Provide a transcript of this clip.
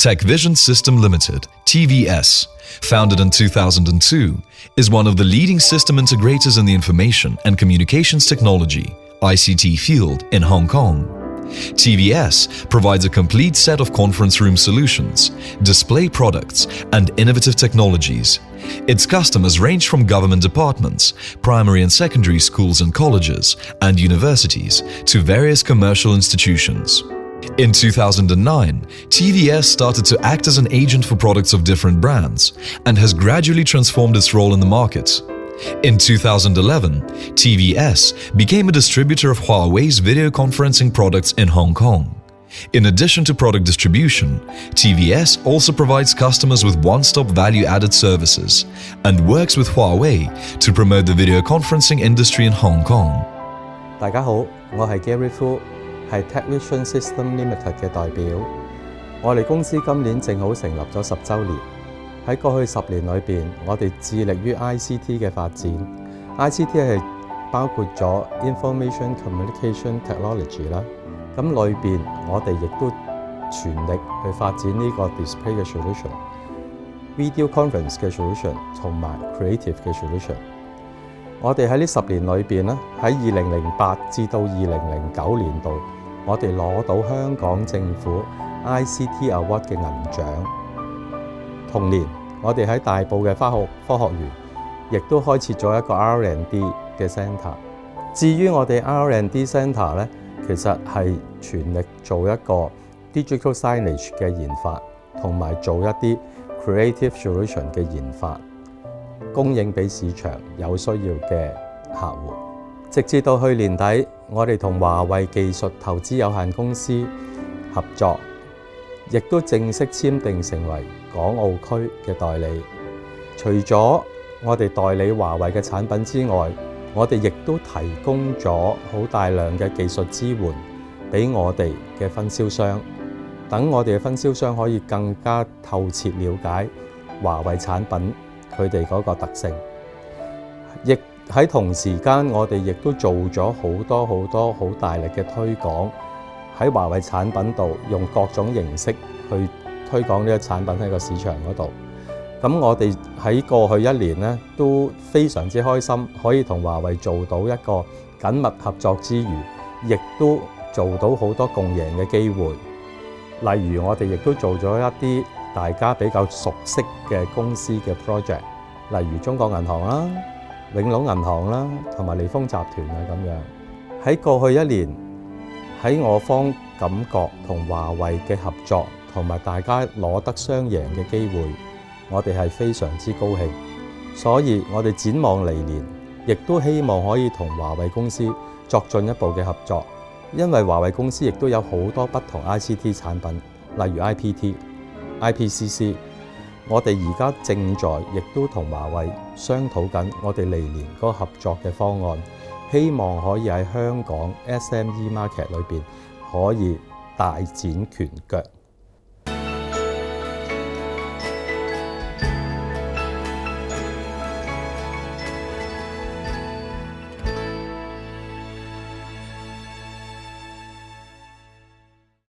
TechVision System Limited, TVS, founded in 2002, is one of the leading system integrators in the information and communications technology (ICT) field in Hong Kong. TVS provides a complete set of conference room solutions, display products, and innovative technologies. Its customers range from government departments, primary and secondary schools and colleges, and universities, to various commercial institutions. In 2009, TVS started to act as an agent for products of different brands and has gradually transformed its role in the market. In 2011, TVS became a distributor of Huawei's video conferencing products in Hong Kong. In addition to product distribution, TVS also provides customers with one-stop value-added services and works with Huawei to promote the video conferencing industry in Hong Kong. 大家好，我係 Gary Fu， 係 TechVision System Limited 嘅代表。我哋公司今年正好成立咗10週年。喺過去10年裏邊，我哋致力於 ICT 嘅發展。ICT 係包括咗 Information Communication Technology 啦。咁裏邊我哋亦都全力去發展呢個 display 嘅 solution、video conference 嘅 solution 同埋 creative 嘅 solution。我哋喺呢10年裏邊咧，喺2008至到2009年度，我哋攞到香港政府 ICT Award 嘅銀獎。同年，我哋喺大埔嘅科學園，亦都開設咗一個 R&D 嘅 centre。至於我哋 R&D centre 咧，其實係全力做一個 digital signage 嘅研發，同埋做一啲 creative solution 嘅研發，供應俾市場有需要嘅客戶。直至到去年底，我哋同華為技術投資有限公司合作，亦都正式簽訂成為港澳區嘅代理。除咗我哋代理華為嘅產品之外，我哋亦都提供咗好大量嘅技術支援俾我哋嘅分銷商，等我哋嘅分銷商可以更加透徹了解華為產品佢哋嗰個特性。亦喺同時間，我哋亦都做咗好多好大力嘅推廣，喺華為產品度用各種形式去推廣呢個產品喺個市場嗰度。咁我哋喺過去1年咧都非常之開心，可以同華為做到一個緊密合作之餘，亦都做到好多共贏嘅機會。例如我哋亦都做咗一啲大家比較熟悉嘅公司嘅 project， 例如中國銀行啦、永隆銀行啦，同埋利豐集團啊咁樣。喺過去1年，喺我方感覺同華為嘅合作，同埋大家攞得雙贏嘅機會，我哋係非常之高興。所以我哋展望嚟年，亦都希望可以同華為公司作進一步嘅合作，因為華為公司亦都有好多不同 ICT 產品，例如 IPT、IPCC。我哋而家正在亦都同華為商討緊我哋嚟年嗰個合作嘅方案，希望可以喺香港 SME market 裏邊可以大展拳腳。